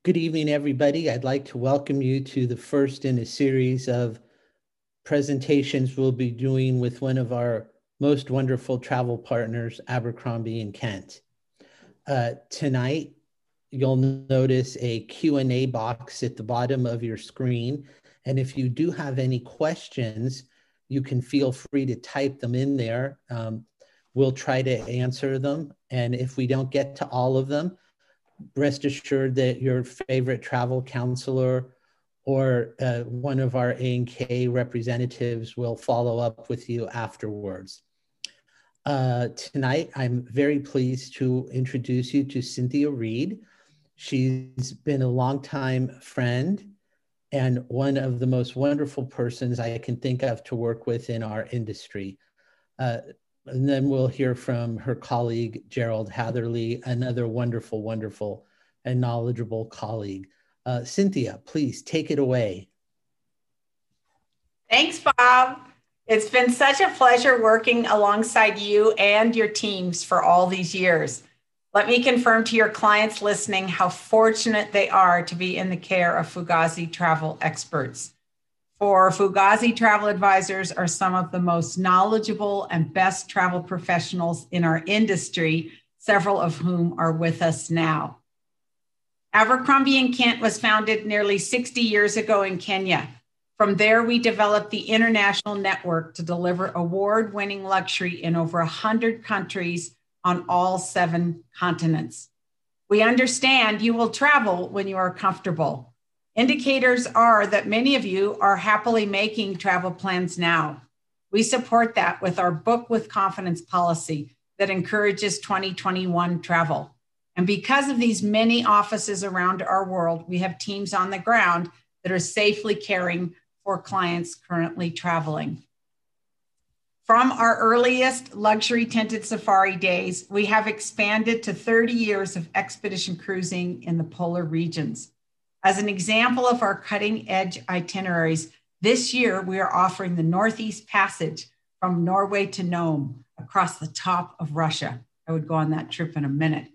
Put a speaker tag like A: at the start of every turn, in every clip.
A: Good evening, everybody. I'd like to welcome you to the first in a series of presentations we'll be doing with one of our most wonderful travel partners, Abercrombie and Kent. Tonight, you'll notice a Q&A box at the bottom of your screen. And if you do have any questions, you can feel free to type them in there. We'll try to answer them. And if we don't get to all of them, rest assured that your favorite travel counselor or one of our A&K representatives will follow up with you afterwards. Tonight, I'm very pleased to introduce you to Cynthia Reed. She's been a longtime friend and one of the most wonderful persons I can think of to work with in our industry. And then we'll hear from her colleague, Gerald Hatherley, another wonderful, wonderful and knowledgeable colleague. Cynthia, please take it away.
B: Thanks, Bob. It's been such a pleasure working alongside you and your teams for all these years. Let me confirm to your clients listening how fortunate they are to be in the care of Fugazi travel experts. For Fugazi travel advisors are some of the most knowledgeable and best travel professionals in our industry, several of whom are with us now. Abercrombie & Kent was founded nearly 60 years ago in Kenya. From there, we developed the international network to deliver award-winning luxury in over 100 countries on all 7 continents. We understand you will travel when you are comfortable. Indicators are that many of you are happily making travel plans now. We support that with our Book with Confidence policy that encourages 2021 travel. And because of these many offices around our world, we have teams on the ground that are safely caring for clients currently traveling. From our earliest luxury tinted safari days, we have expanded to 30 years of expedition cruising in the polar regions. As an example of our cutting edge itineraries, this year we are offering the Northeast Passage from Norway to Nome across the top of Russia. I would go on that trip in a minute.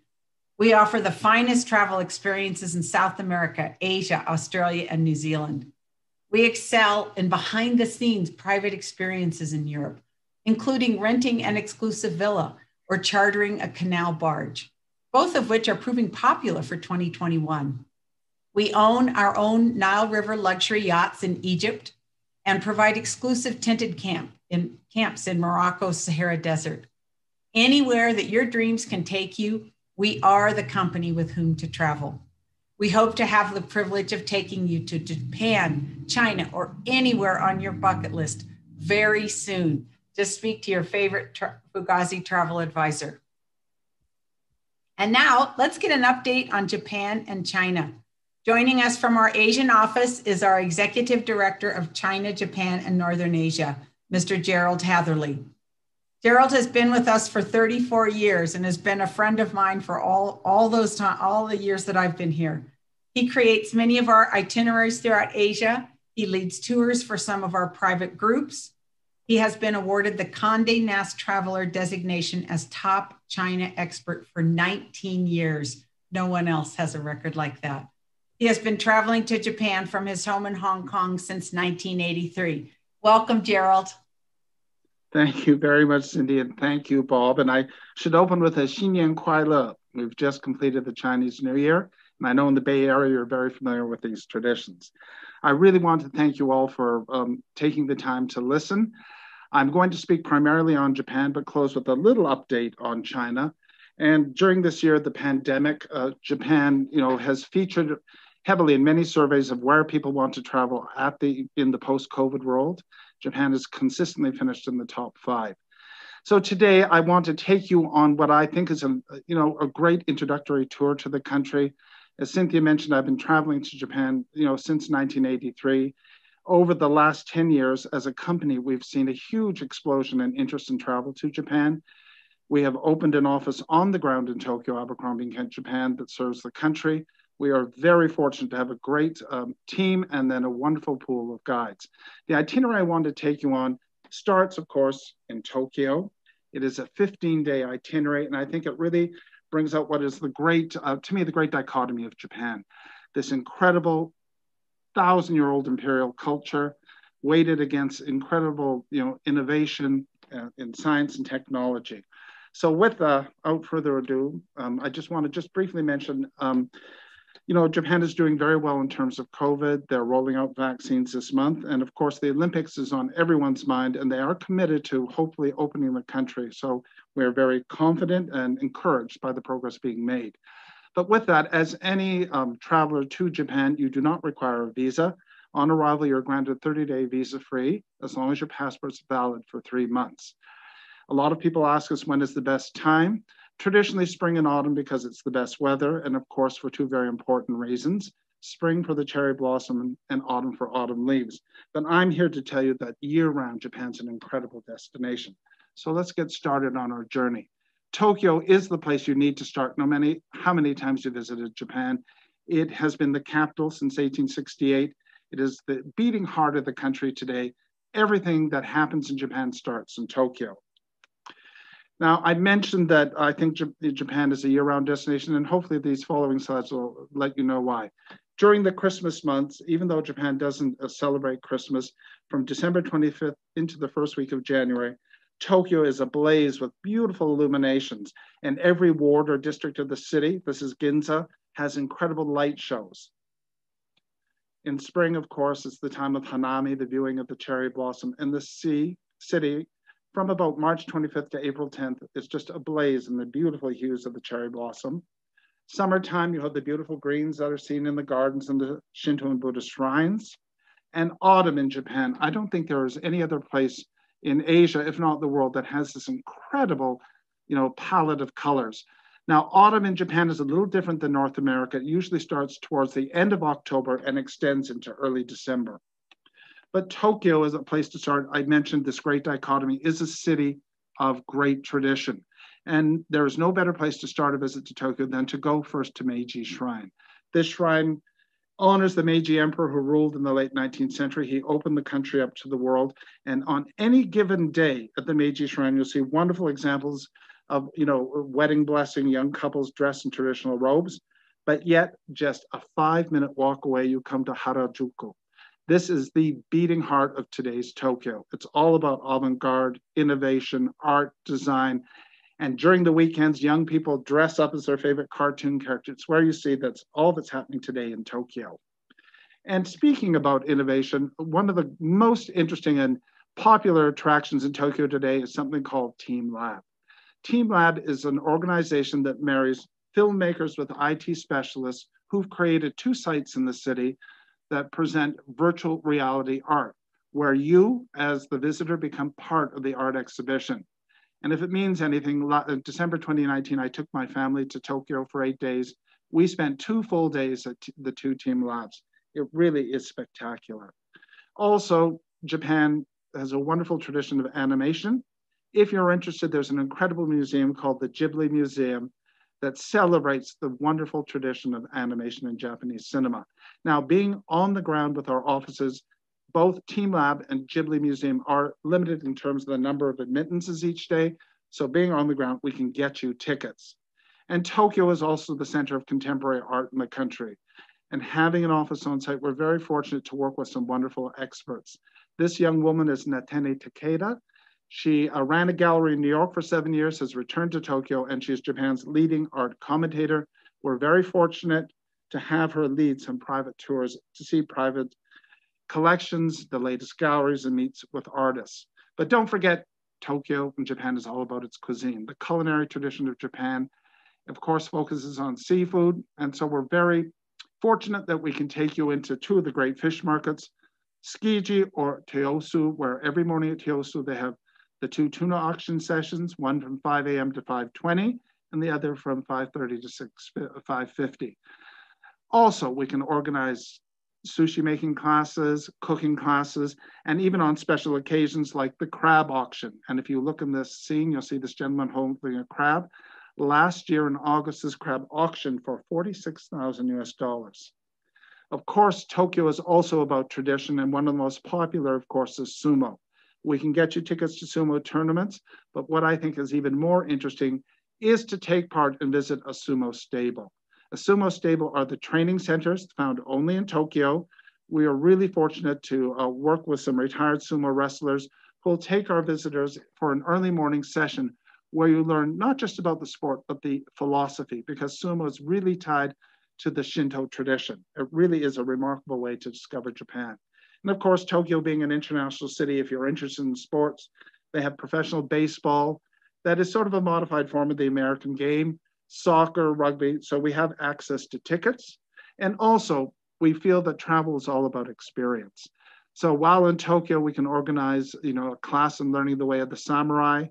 B: We offer the finest travel experiences in South America, Asia, Australia, and New Zealand. We excel in behind the scenes private experiences in Europe, including renting an exclusive villa or chartering a canal barge, both of which are proving popular for 2021. We own our own Nile River luxury yachts in Egypt and provide exclusive tinted camps in Morocco's Sahara Desert. Anywhere that your dreams can take you, we are the company with whom to travel. We hope to have the privilege of taking you to Japan, China, or anywhere on your bucket list very soon. Just speak to your favorite Fugazi travel advisor. And now let's get an update on Japan and China. Joining us from our Asian office is our Executive Director of China, Japan, and Northern Asia, Mr. Gerald Hatherley. Gerald has been with us for 34 years and has been a friend of mine for all the years that I've been here. He creates many of our itineraries throughout Asia. He leads tours for some of our private groups. He has been awarded the Condé Nast Traveler designation as top China expert for 19 years. No one else has a record like that. He has been traveling to Japan from his home in Hong Kong since 1983. Welcome, Gerald.
C: Thank you very much, Cindy, and thank you, Bob. And I should open with a Xinyan Kuai. We've just completed the Chinese New Year, and I know in the Bay Area you're very familiar with these traditions. I really want to thank you all for taking the time to listen. I'm going to speak primarily on Japan, but close with a little update on China. And during this year, the pandemic, Japan, has featured heavily in many surveys of where people want to travel in the post-COVID world. Japan has consistently finished in the top 5. So today I want to take you on what I think is a great introductory tour to the country. As Cynthia mentioned, I've been traveling to Japan, since 1983. Over the last 10 years as a company, we've seen a huge explosion in interest in travel to Japan. We have opened an office on the ground in Tokyo, Abercrombie Kent, Japan, that serves the country. We are very fortunate to have a great team and then a wonderful pool of guides. The itinerary I want to take you on starts, of course, in Tokyo. It is a 15-day itinerary, and I think it really brings out what is the great, to me, the great dichotomy of Japan. this incredible 1,000-year-old imperial culture, weighted against incredible, innovation in science and technology. So without further ado, I just want to just briefly mention, Japan is doing very well in terms of COVID. They're rolling out vaccines this month. And of course, the Olympics is on everyone's mind, and they are committed to hopefully opening the country. So we're very confident and encouraged by the progress being made. But with that, as any traveler to Japan, you do not require a visa. On arrival, you're granted 30-day visa-free as long as your passport's valid for 3 months. A lot of people ask us when is the best time. Traditionally, spring and autumn because it's the best weather, and of course, for 2 very important reasons. Spring for the cherry blossom and autumn for autumn leaves. But I'm here to tell you that year-round, Japan's an incredible destination. So let's get started on our journey. Tokyo is the place you need to start, no matter how many times you visited Japan. It has been the capital since 1868. It is the beating heart of the country today. Everything that happens in Japan starts in Tokyo. Now, I mentioned that I think Japan is a year-round destination, and hopefully these following slides will let you know why. During the Christmas months, even though Japan doesn't celebrate Christmas, from December 25th into the first week of January, Tokyo is ablaze with beautiful illuminations, and every ward or district of the city, this is Ginza, has incredible light shows. In spring, of course, it's the time of Hanami, the viewing of the cherry blossom, and the city from about March 25th to April 10th is just ablaze in the beautiful hues of the cherry blossom. Summertime, you have the beautiful greens that are seen in the gardens and the Shinto and Buddhist shrines. And autumn in Japan, I don't think there is any other place in Asia, if not the world, that has this incredible, palette of colors. Now, autumn in Japan is a little different than North America. It usually starts towards the end of October and extends into early December. But Tokyo is a place to start. I mentioned this great dichotomy, is a city of great tradition. And there is no better place to start a visit to Tokyo than to go first to Meiji Shrine. This shrine honors the Meiji Emperor who ruled in the late 19th century. He opened the country up to the world. And on any given day at the Meiji Shrine, you'll see wonderful examples of, wedding blessing, young couples dressed in traditional robes. But yet, just a 5-minute walk away, you come to Harajuku. This is the beating heart of today's Tokyo. It's all about avant-garde, innovation, art, design. And during the weekends, young people dress up as their favorite cartoon characters. It's where you see that's all that's happening today in Tokyo. And speaking about innovation, one of the most interesting and popular attractions in Tokyo today is something called Team Lab. Team Lab is an organization that marries filmmakers with IT specialists who've created 2 sites in the city that present virtual reality art, where you, as the visitor, become part of the art exhibition. And if it means anything, in December 2019, I took my family to Tokyo for 8 days. We spent 2 full days at the 2 Team Labs. It really is spectacular. Also, Japan has a wonderful tradition of animation. If you're interested, there's an incredible museum called the Ghibli Museum that celebrates the wonderful tradition of animation in Japanese cinema. Now, being on the ground with our offices, both Team Lab and Ghibli Museum are limited in terms of the number of admittances each day. So being on the ground, we can get you tickets. And Tokyo is also the center of contemporary art in the country. And having an office on site, we're very fortunate to work with some wonderful experts. This young woman is Natene Takeda. She ran a gallery in New York for 7 years, has returned to Tokyo, and she's Japan's leading art commentator. We're very fortunate to have her lead some private tours to see private collections, the latest galleries, and meets with artists. But don't forget, Tokyo and Japan is all about its cuisine. The culinary tradition of Japan, of course, focuses on seafood. And so we're very fortunate that we can take you into 2 of the great fish markets, Tsukiji or Teosu, where every morning at Teosu, they have the 2 tuna auction sessions, one from 5 a.m. to 5:20, and the other from 5:30 to 5:50. Also, we can organize sushi making classes, cooking classes, and even on special occasions like the crab auction. And if you look in this scene, you'll see this gentleman holding a crab. Last year in August, this crab auctioned for $46,000 US. Of course, Tokyo is also about tradition, and one of the most popular, of course, is sumo. We can get you tickets to sumo tournaments, but what I think is even more interesting is to take part and visit a sumo stable. A sumo stable are the training centers found only in Tokyo. We are really fortunate to work with some retired sumo wrestlers who will take our visitors for an early morning session where you learn not just about the sport, but the philosophy, because sumo is really tied to the Shinto tradition. It really is a remarkable way to discover Japan. And of course, Tokyo being an international city, if you're interested in sports, they have professional baseball. That is sort of a modified form of the American game, soccer, rugby. So we have access to tickets. And also, we feel that travel is all about experience. So while in Tokyo, we can organize, a class in learning the way of the samurai,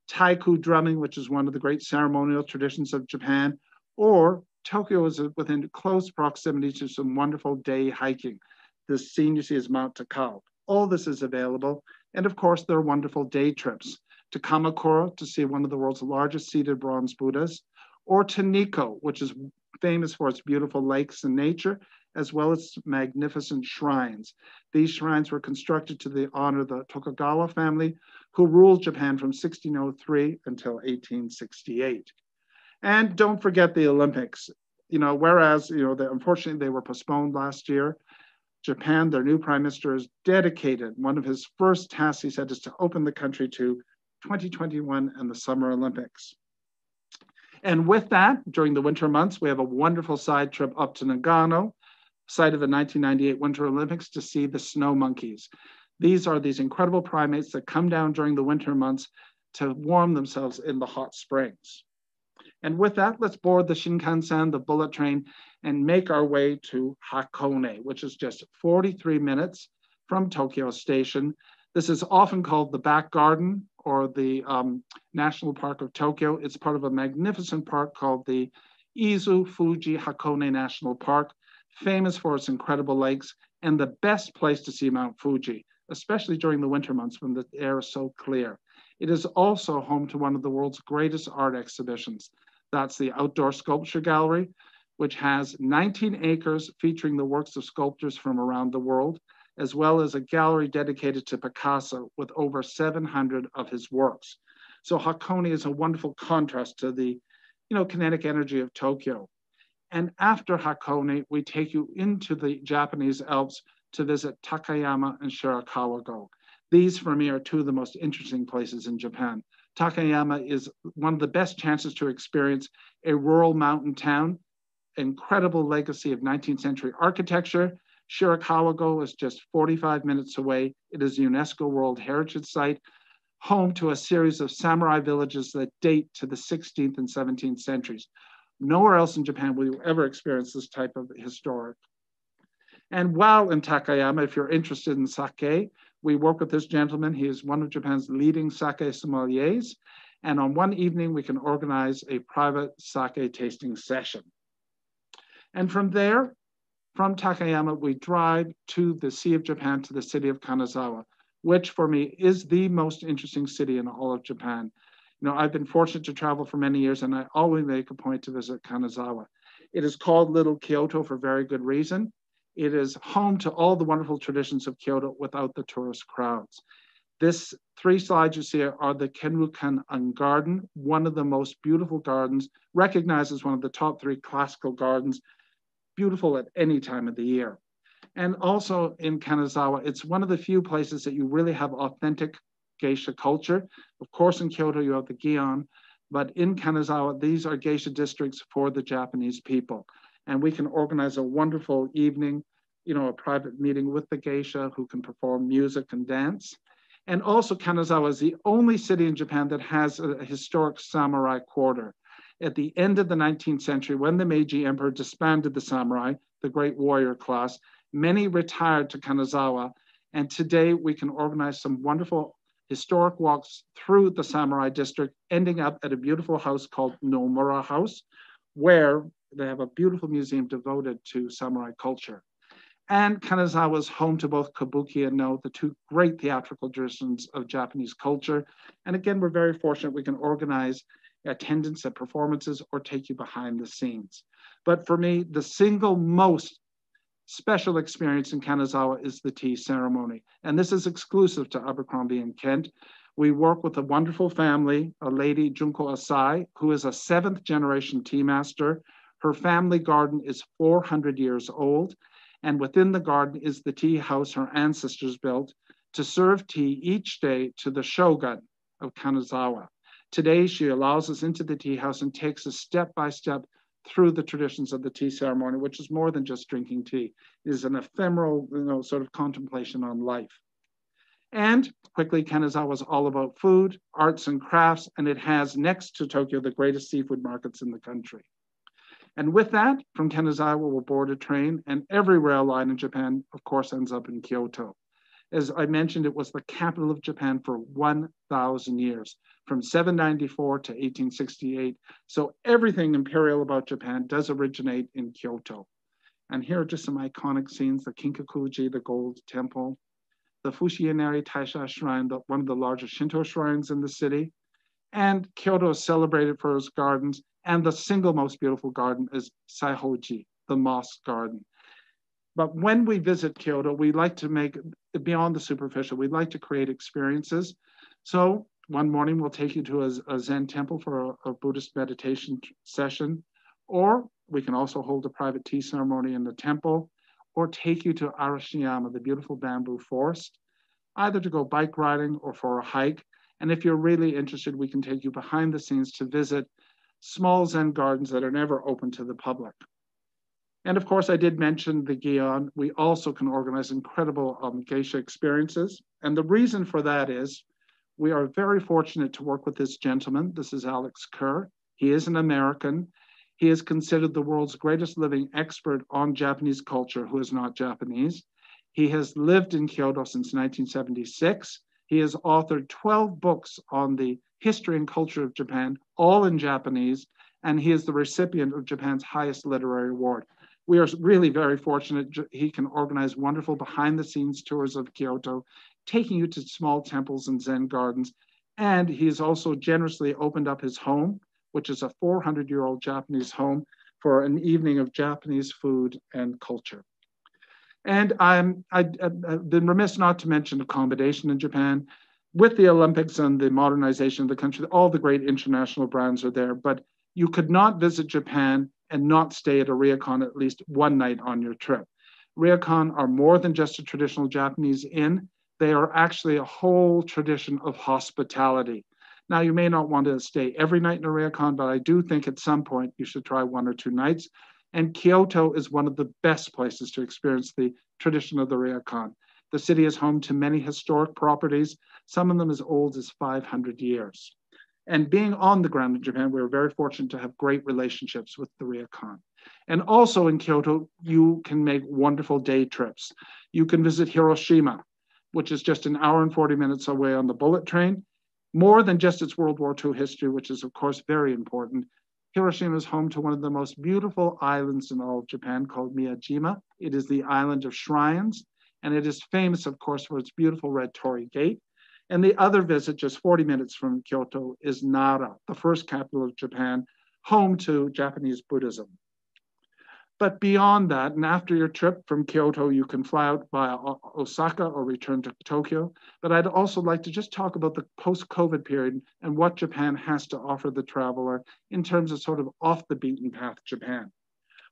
C: taiko drumming, which is one of the great ceremonial traditions of Japan, or Tokyo is within close proximity to some wonderful day hiking. The scene you see is Mount Takao. All this is available. And of course, there are wonderful day trips to Kamakura to see one of the world's largest seated bronze Buddhas, or to Nikko, which is famous for its beautiful lakes and nature, as well as magnificent shrines. These shrines were constructed to the honor of the Tokugawa family, who ruled Japan from 1603 until 1868. And don't forget the Olympics. Whereas, unfortunately, they were postponed last year, Japan, their new prime minister, is dedicated. One of his first tasks, he said, is to open the country to 2021 and the Summer Olympics. And with that, during the winter months, we have a wonderful side trip up to Nagano, site of the 1998 Winter Olympics, to see the snow monkeys. These are these incredible primates that come down during the winter months to warm themselves in the hot springs. And with that, let's board the Shinkansen, the bullet train, and make our way to Hakone, which is just 43 minutes from Tokyo Station. This is often called the back garden or the National Park of Tokyo. It's part of a magnificent park called the Izu Fuji Hakone National Park, famous for its incredible lakes and the best place to see Mount Fuji, especially during the winter months when the air is so clear. It is also home to one of the world's greatest art exhibitions. That's the Outdoor Sculpture Gallery, which has 19 acres featuring the works of sculptors from around the world, as well as a gallery dedicated to Picasso with over 700 of his works. So Hakone is a wonderful contrast to the, kinetic energy of Tokyo. And after Hakone, we take you into the Japanese Alps to visit Takayama and Shirakawa-go. These, for me, are two of the most interesting places in Japan. Takayama is one of the best chances to experience a rural mountain town, incredible legacy of 19th century architecture. Shirakawa-go is just 45 minutes away. It is a UNESCO World Heritage Site, home to a series of samurai villages that date to the 16th and 17th centuries. Nowhere else in Japan will you ever experience this type of historic. And while in Takayama, if you're interested in sake, we work with this gentleman. He is one of Japan's leading sake sommeliers. And on one evening, we can organize a private sake tasting session. And from there, from Takayama, we drive to the Sea of Japan, to the city of Kanazawa, which for me is the most interesting city in all of Japan. I've been fortunate to travel for many years, and I always make a point to visit Kanazawa. It is called Little Kyoto for very good reason. It is home to all the wonderful traditions of Kyoto without the tourist crowds. This 3 slides you see are the Kenrukan Garden, one of the most beautiful gardens, recognized as one of the top 3 classical gardens, beautiful at any time of the year. And also in Kanazawa, it's one of the few places that you really have authentic geisha culture. Of course, in Kyoto, you have the Gion, but in Kanazawa, these are geisha districts for the Japanese people. And we can organize a wonderful evening, a private meeting with the geisha who can perform music and dance. And also Kanazawa is the only city in Japan that has a historic samurai quarter. At the end of the 19th century, when the Meiji Emperor disbanded the samurai, the great warrior class, many retired to Kanazawa. And today we can organize some wonderful historic walks through the samurai district, ending up at a beautiful house called Nomura House, where they have a beautiful museum devoted to samurai culture. And Kanazawa is home to both kabuki and no, the 2 great theatrical traditions of Japanese culture. And again, we're very fortunate we can organize attendance at performances or take you behind the scenes. But for me, the single most special experience in Kanazawa is the tea ceremony. And this is exclusive to Abercrombie and Kent. We work with a wonderful family, a lady, Junko Asai, who is a 7th generation tea master. Her family garden is 400 years old, and within the garden is the tea house her ancestors built to serve tea each day to the shogun of Kanazawa. Today, she allows us into the tea house and takes us step by step through the traditions of the tea ceremony, which is more than just drinking tea. It is an ephemeral, sort of contemplation on life. And quickly, Kanazawa is all about food, arts, and crafts, and it has, next to Tokyo, the greatest seafood markets in the country. And with that, from Kanazawa, we'll board a train, and every rail line in Japan, of course, ends up in Kyoto. As I mentioned, it was the capital of Japan for 1,000 years, from 794 to 1868. So everything imperial about Japan does originate in Kyoto. And here are just some iconic scenes: the Kinkakuji, the Gold Temple, the Fushinari Taisha Shrine, one of the largest Shinto shrines in the city. And Kyoto is celebrated for its gardens, and the single most beautiful garden is Saihoji, the moss garden. But when we visit Kyoto, we like to make it beyond the superficial. We'd like to create experiences. So one morning we'll take you to a Zen temple for a Buddhist meditation session, or we can also hold a private tea ceremony in the temple, or take you to Arashiyama, the beautiful bamboo forest, either to go bike riding or for a hike. And if you're really interested, we can take you behind the scenes to visit small Zen gardens that are never open to the public. And of course, I did mention the Gion. We also can organize incredible geisha experiences. And the reason for that is we are very fortunate to work with this gentleman. This is Alex Kerr. He is an American. He is considered the world's greatest living expert on Japanese culture who is not Japanese. He has lived in Kyoto since 1976. He has authored 12 books on the history and culture of Japan, all in Japanese, and he is the recipient of Japan's highest literary award. We are really very fortunate. He can organize wonderful behind-the-scenes tours of Kyoto, taking you to small temples and Zen gardens. And he has also generously opened up his home, which is a 400-year-old Japanese home, for an evening of Japanese food and culture. And I've been remiss not to mention accommodation in Japan. With the Olympics and the modernization of the country, all the great international brands are there, but you could not visit Japan and not stay at a ryokan at least one night on your trip. Ryokan are more than just a traditional Japanese inn. They are actually a whole tradition of hospitality. Now, you may not want to stay every night in a ryokan, but I do think at some point you should try 1 or 2 nights. And Kyoto is one of the best places to experience the tradition of the ryokan. The city is home to many historic properties, some of them as old as 500 years. And being on the ground in Japan, we were very fortunate to have great relationships with the ryokan. And also in Kyoto, you can make wonderful day trips. You can visit Hiroshima, which is just 1 hour and 40 minutes away on the bullet train. More than just its World War II history, which is, of course, very important. Hiroshima is home to one of the most beautiful islands in all of Japan called Miyajima. It is the island of shrines, and it is famous, of course, for its beautiful red torii gate. And the other visit, just 40 minutes from Kyoto, is Nara, the first capital of Japan, home to Japanese Buddhism. But beyond that, and after your trip from Kyoto, you can fly out via Osaka or return to Tokyo. But I'd also like to just talk about the post-COVID period and what Japan has to offer the traveler in terms of sort of off the beaten path Japan.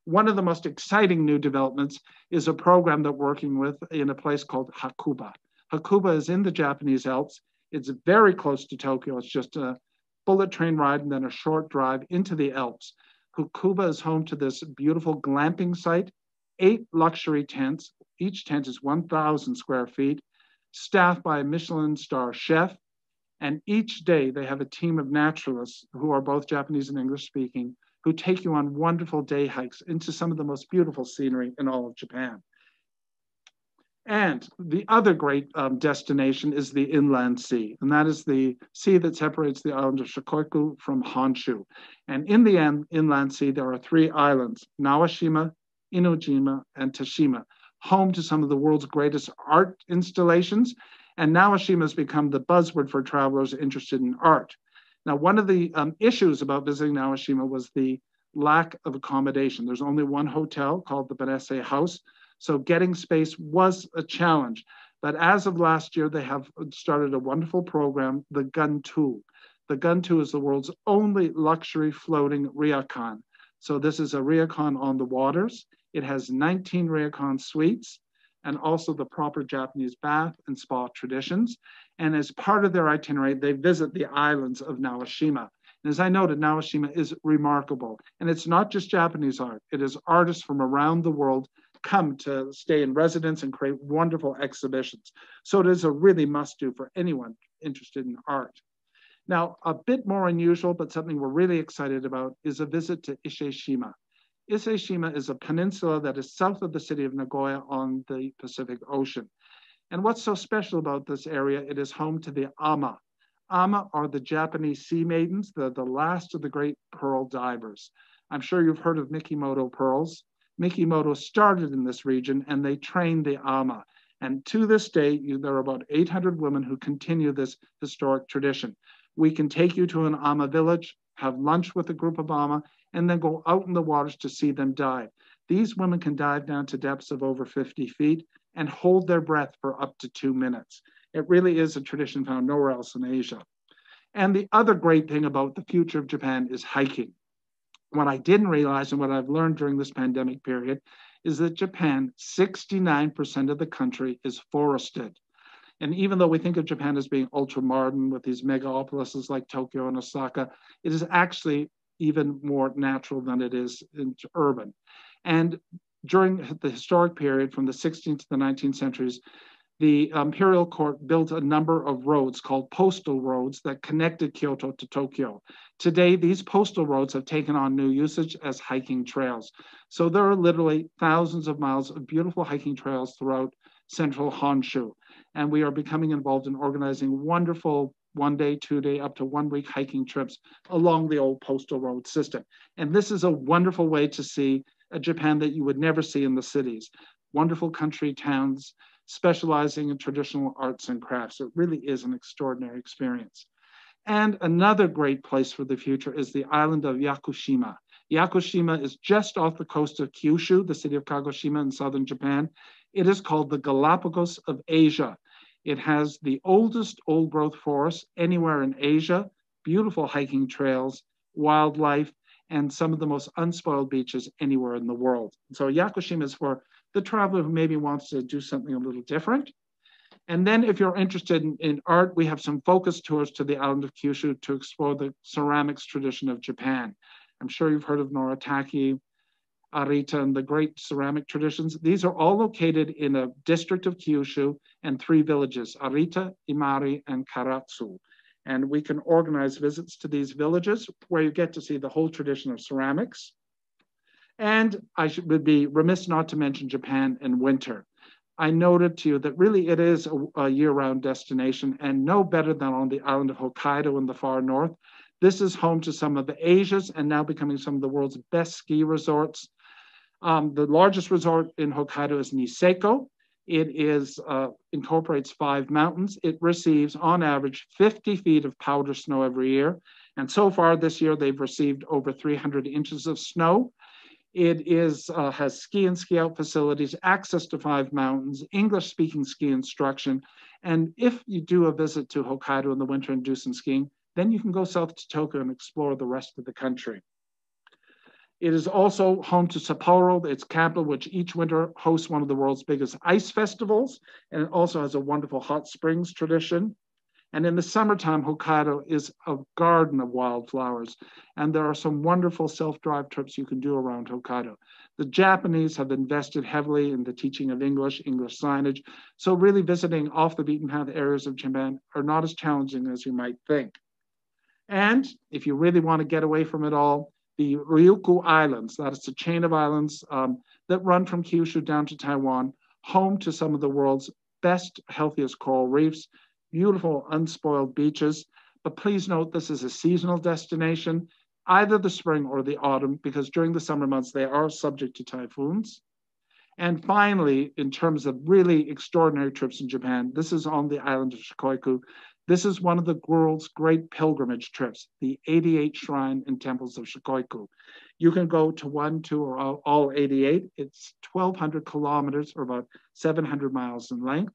C: One of the most exciting new developments is a program that we're working with in a place called Hakuba. Hakuba is in the Japanese Alps. It's very close to Tokyo. It's just a bullet train ride and then a short drive into the Alps. Hakuba is home to this beautiful glamping site, 8 luxury tents. Each tent is 1,000 square feet, staffed by a Michelin star chef. And each day they have a team of naturalists who are both Japanese and English speaking, who take you on wonderful day hikes into some of the most beautiful scenery in all of Japan. And the other great destination is the inland sea, and that is the sea that separates the island of Shikoku from Honshu. And in the inland sea, there are 3 islands, Naoshima, Inojima, and Tashima, home to some of the world's greatest art installations. And Naoshima has become the buzzword for travelers interested in art. Now, one of the issues about visiting Naoshima was the lack of accommodation. There's only one hotel called the Benesse House, so getting space was a challenge. But as of last year, they have started a wonderful program, the Gun 2. The Gun 2 is the world's only luxury floating ryokan. So this is a ryokan on the waters. It has 19 ryokan suites and also the proper Japanese bath and spa traditions. And as part of their itinerary, they visit the islands of Naoshima. And as I noted, Naoshima is remarkable. And it's not just Japanese art. It is artists from around the world come to stay in residence and create wonderful exhibitions. So it is a really must-do for anyone interested in art. Now, a bit more unusual, but something we're really excited about, is a visit to Ise-shima. Ise-shima is a peninsula that is south of the city of Nagoya on the Pacific Ocean. And what's so special about this area, it is home to the ama. Ama are the Japanese sea maidens, the last of the great pearl divers. I'm sure you've heard of Mikimoto pearls. Mikimoto started in this region and they trained the ama. And to this day, there are about 800 women who continue this historic tradition. We can take you to an ama village, have lunch with a group of ama, and then go out in the waters to see them dive. These women can dive down to depths of over 50 feet and hold their breath for up to 2 minutes. It really is a tradition found nowhere else in Asia. And the other great thing about the future of Japan is hiking. What I didn't realize and what I've learned during this pandemic period is that Japan, 69% of the country is forested. And even though we think of Japan as being ultra-modern with these megapolises like Tokyo and Osaka, it is actually even more natural than it is urban. And during the historic period from the 16th to the 19th centuries, the imperial court built a number of roads called postal roads that connected Kyoto to Tokyo. Today, these postal roads have taken on new usage as hiking trails. So there are literally thousands of miles of beautiful hiking trails throughout central Honshu. And we are becoming involved in organizing wonderful 1 day, 2 day, up to 1 week hiking trips along the old postal road system. And this is a wonderful way to see a Japan that you would never see in the cities. Wonderful country towns, specializing in traditional arts and crafts. It really is an extraordinary experience. And another great place for the future is the island of Yakushima. Yakushima is just off the coast of Kyushu, the city of Kagoshima in southern Japan. It is called the Galapagos of Asia. It has the oldest old-growth forest anywhere in Asia, beautiful hiking trails, wildlife, and some of the most unspoiled beaches anywhere in the world. So Yakushima is for the traveler who maybe wants to do something a little different. And then if you're interested in art, we have some focus tours to the island of Kyushu to explore the ceramics tradition of Japan. I'm sure you've heard of Noritake, Arita, and the great ceramic traditions. These are all located in a district of Kyushu and 3 villages, Arita, Imari, and Karatsu. And we can organize visits to these villages where you get to see the whole tradition of ceramics. And would be remiss not to mention Japan in winter. I noted to you that really it is a year-round destination and no better than on the island of Hokkaido in the far north. This is home to some of Asia's and now becoming some of the world's best ski resorts. The largest resort in Hokkaido is Niseko. It incorporates 5 mountains. It receives on average 50 feet of powder snow every year. And so far this year, they've received over 300 inches of snow. It has ski and ski out facilities, access to 5 mountains, English-speaking ski instruction. And if you do a visit to Hokkaido in the winter and do some skiing, then you can go south to Tokyo and explore the rest of the country. It is also home to Sapporo, its capital, which each winter hosts one of the world's biggest ice festivals. And it also has a wonderful hot springs tradition. And in the summertime, Hokkaido is a garden of wildflowers. And there are some wonderful self-drive trips you can do around Hokkaido. The Japanese have invested heavily in the teaching of English signage. So really visiting off the beaten path areas of Japan are not as challenging as you might think. And if you really want to get away from it all, the Ryukyu Islands, that is a chain of islands that run from Kyushu down to Taiwan, home to some of the world's best, healthiest coral reefs, beautiful unspoiled beaches. But please note this is a seasonal destination, either the spring or the autumn, because during the summer months, they are subject to typhoons. And finally, in terms of really extraordinary trips in Japan, this is on the island of Shikoku. This is one of the world's great pilgrimage trips, the 88 shrine and temples of Shikoku. You can go to 1, 2, or all 88. It's 1,200 kilometers, or about 700 miles in length.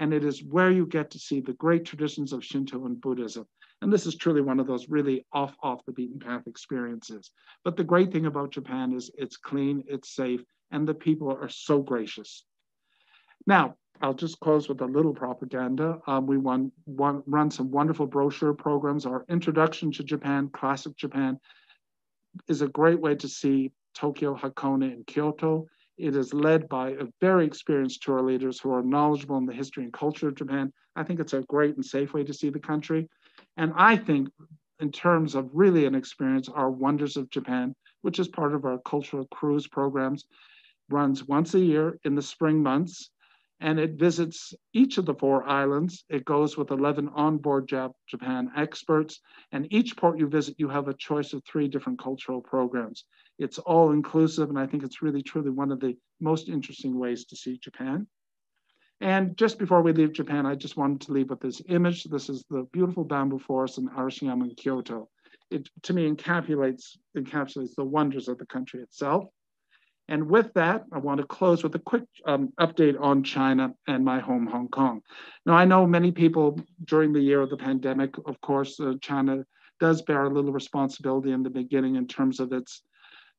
C: And it is where you get to see the great traditions of Shinto and Buddhism. And this is truly one of those really off the beaten path experiences. But the great thing about Japan is it's clean, it's safe, and the people are so gracious. Now, I'll just close with a little propaganda. We run some wonderful brochure programs. Our Introduction to Japan, Classic Japan, is a great way to see Tokyo, Hakone, and Kyoto. It is led by a very experienced tour leaders who are knowledgeable in the history and culture of Japan. I think it's a great and safe way to see the country. And I think in terms of really an experience, our Wonders of Japan, which is part of our cultural cruise programs, runs once a year in the spring months. And it visits each of the 4 islands. It goes with 11 onboard Japan experts. And each port you visit, you have a choice of 3 different cultural programs. It's all inclusive, and I think it's really, truly one of the most interesting ways to see Japan. And just before we leave Japan, I just wanted to leave with this image. This is the beautiful bamboo forest in Arashiyama in Kyoto. It, to me, encapsulates the wonders of the country itself. And with that, I want to close with a quick update on China and my home, Hong Kong. Now, I know many people during the year of the pandemic, of course, China does bear a little responsibility in the beginning in terms of its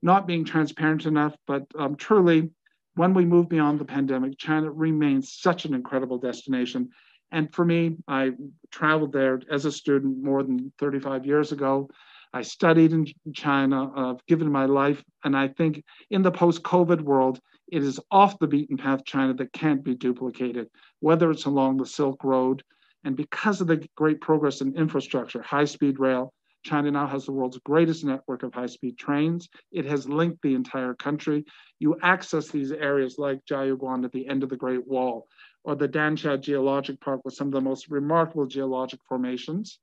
C: not being transparent enough, but truly, when we move beyond the pandemic, China remains such an incredible destination. And for me, I traveled there as a student more than 35 years ago. I studied in China, I've given my life, and I think in the post-COVID world, it is off the beaten path China that can't be duplicated, whether it's along the Silk Road, and because of the great progress in infrastructure, high-speed rail, China now has the world's greatest network of high-speed trains. It has linked the entire country. You access these areas like Jiaoguan at the end of the Great Wall, or the Danxia Geologic Park with some of the most remarkable geologic formations.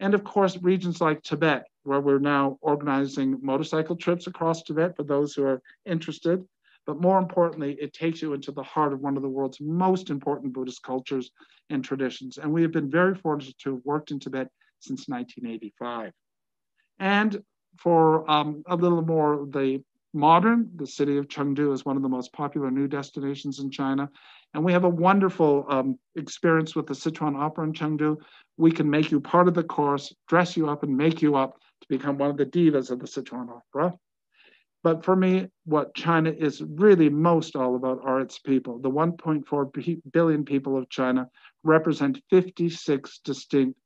C: And of course, regions like Tibet, where we're now organizing motorcycle trips across Tibet for those who are interested. But more importantly, it takes you into the heart of one of the world's most important Buddhist cultures and traditions. And we have been very fortunate to have worked in Tibet since 1985. And for a little more the modern, the city of Chengdu is one of the most popular new destinations in China. And we have a wonderful experience with the Sichuan Opera in Chengdu. We can make you part of the chorus, dress you up and make you up to become one of the divas of the Sichuan Opera. But for me, what China is really most all about are its people. The 1.4 billion people of China represent 56 distinct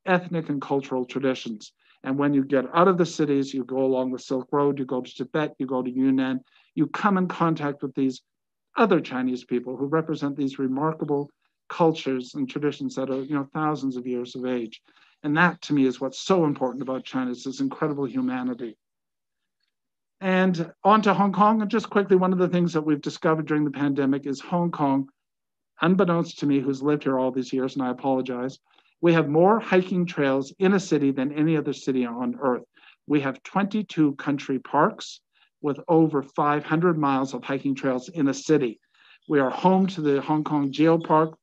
C: ethnic and cultural traditions. And when you get out of the cities, you go along the Silk Road, you go to Tibet, you go to Yunnan, you come in contact with these other Chinese people who represent these remarkable cultures and traditions that are, thousands of years of age. And that, to me, is what's so important about China, is this incredible humanity. And on to Hong Kong. And just quickly, one of the things that we've discovered during the pandemic is Hong Kong, unbeknownst to me, who's lived here all these years, and I apologize, we have more hiking trails in a city than any other city on earth. We have 22 country parks with over 500 miles of hiking trails in a city. We are home to the Hong Kong Geopark.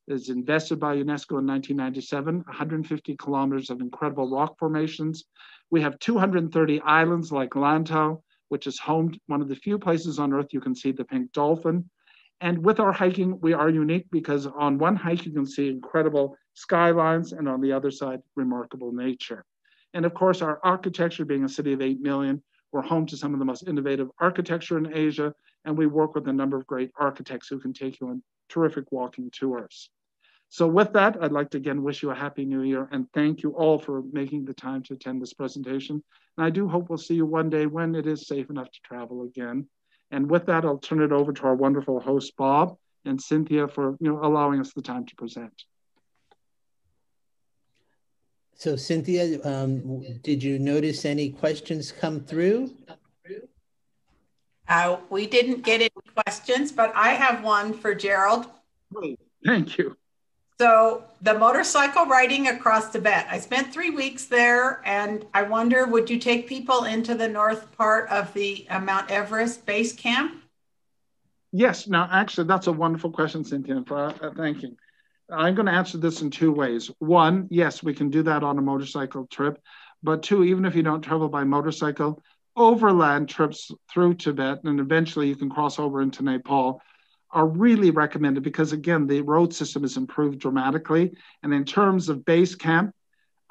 C: It was invested by UNESCO in 1997, 150 kilometers of incredible rock formations. We have 230 islands like Lantau, which is home to one of the few places on earth you can see the pink dolphin. And with our hiking, we are unique because on one hike, you can see incredible skylines, and on the other side, remarkable nature. And of course, our architecture, being a city of 8 million, we're home to some of the most innovative architecture in Asia, and we work with a number of great architects who can take you on terrific walking tours. So with that, I'd like to again wish you a happy new year and thank you all for making the time to attend this presentation. And I do hope we'll see you one day when it is safe enough to travel again. And with that, I'll turn it over to our wonderful host, Bob and Cynthia, for allowing us the time to present.
A: So Cynthia, did you notice any questions come through?
B: We didn't get any questions, but I have one for Gerald.
C: Great. Thank you.
B: So the motorcycle riding across Tibet, I spent 3 weeks there, and I wonder, would you take people into the north part of the Mount Everest base camp?
C: Yes. Now, actually, that's a wonderful question, Cynthia. Thank you. I'm going to answer this in 2 ways. One, yes, we can do that on a motorcycle trip. But 2, even if you don't travel by motorcycle, overland trips through Tibet, and eventually you can cross over into Nepal, are really recommended because, again, the road system is improved dramatically. And in terms of base camp,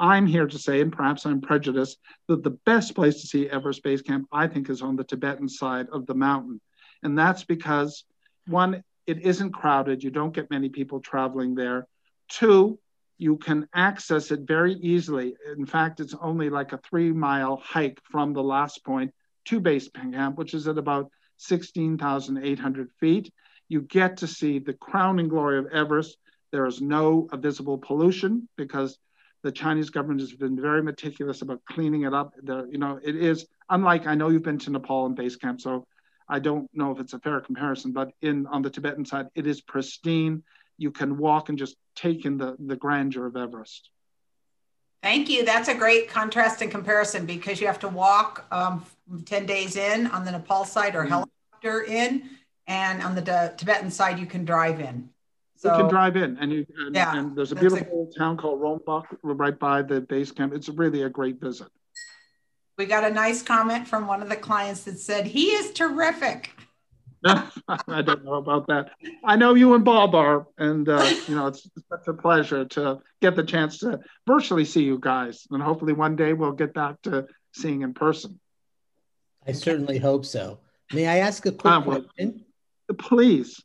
C: I'm here to say, and perhaps I'm prejudiced, that the best place to see Everest Base Camp, I think, is on the Tibetan side of the mountain. And that's because, one, it isn't crowded. You don't get many people traveling there. Two, you can access it very easily. In fact, it's only like a 3-mile hike from the last point to base camp, which is at about 16,800 feet. You get to see the crowning glory of Everest. There is no visible pollution because the Chinese government has been very meticulous about cleaning it up. It is unlike, I know you've been to Nepal and base camp, so I don't know if it's a fair comparison, but on the Tibetan side, it is pristine. You can walk and just take in the grandeur of Everest.
B: Thank you. That's a great contrast and comparison because you have to walk 10 days in on the Nepal side or helicopter in, and on the Tibetan side, you can drive in.
C: So, you can drive in, and there's a beautiful town called Rombach right by the base camp. It's really a great visit.
B: We got a nice comment from one of the clients that said, he is terrific.
C: I don't know about that. I know you and Bob are, and it's such a pleasure to get the chance to virtually see you guys, and hopefully one day we'll get back to seeing in person.
A: I certainly hope so. May I ask a quick question?
C: Please.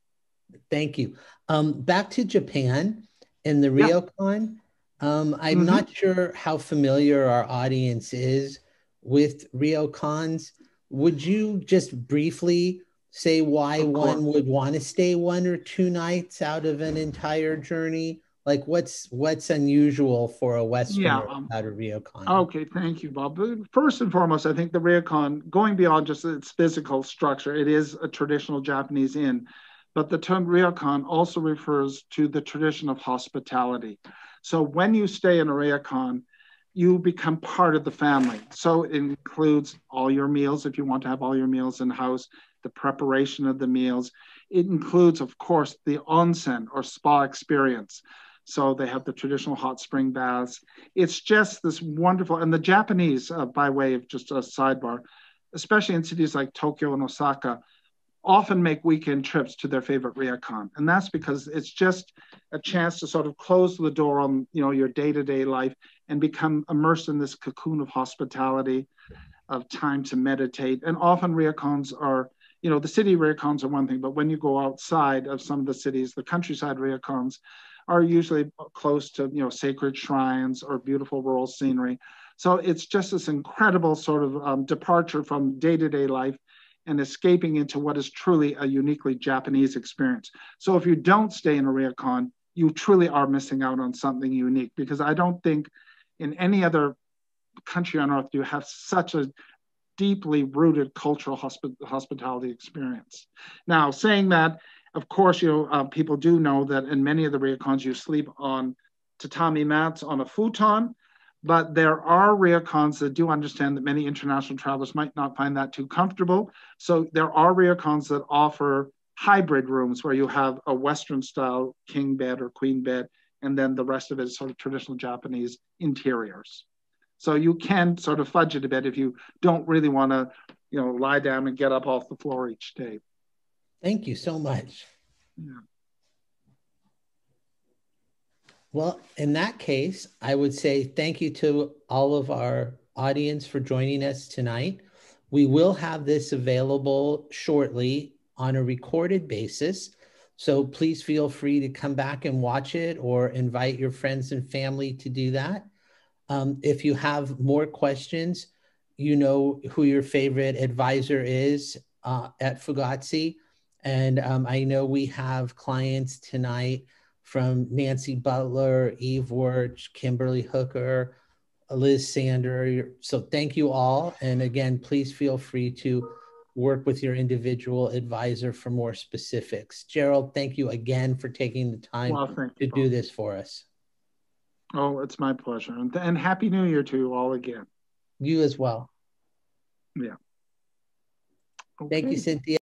A: Thank you. Back to Japan and the Ryokan. I'm not sure how familiar our audience is with Ryokans. Would you just briefly say why one would want to stay 1 or 2 nights out of an entire journey? Like what's unusual for a Westerner out of Ryokan?
C: Okay, thank you, Bob. First and foremost, I think the Ryokan, going beyond just its physical structure, it is a traditional Japanese inn, but the term Ryokan also refers to the tradition of hospitality. So when you stay in a Ryokan, you become part of the family. So it includes all your meals, if you want to have all your meals in-house, the preparation of the meals. It includes, of course, the onsen or spa experience. So they have the traditional hot spring baths. It's just this wonderful, and the Japanese, by way of just a sidebar, especially in cities like Tokyo and Osaka, often make weekend trips to their favorite ryokan. And that's because it's just a chance to sort of close the door on your day-to-day life and become immersed in this cocoon of hospitality, of time to meditate. And often ryokans are, the city ryokans are one thing, but when you go outside of some of the cities, the countryside ryokans are usually close to sacred shrines or beautiful rural scenery. So it's just this incredible sort of departure from day-to-day life and escaping into what is truly a uniquely Japanese experience. So if you don't stay in a ryokan, you truly are missing out on something unique, because I don't think in any other country on earth you have such a deeply rooted cultural hospitality experience. Now, saying that, of course, people do know that in many of the ryokans you sleep on tatami mats on a futon, but there are ryokans that do understand that many international travelers might not find that too comfortable. So there are ryokans that offer hybrid rooms where you have a Western style king bed or queen bed, and then the rest of it is sort of traditional Japanese interiors. So you can sort of fudge it a bit if you don't really want to, lie down and get up off the floor each day.
A: Thank you so much.
C: Yeah.
A: Well, in that case, I would say thank you to all of our audience for joining us tonight. We will have this available shortly on a recorded basis. So please feel free to come back and watch it or invite your friends and family to do that. If you have more questions, you know who your favorite advisor is at Fugazi. And I know we have clients tonight from Nancy Butler, Eve Wirch, Kimberly Hooker, Liz Sander. So thank you all. And again, please feel free to work with your individual advisor for more specifics. Gerald, thank you again for taking the time to do this for us.
C: Oh, it's my pleasure. And Happy New Year to you all again.
A: You as well.
C: Yeah.
A: Okay. Thank you, Cynthia.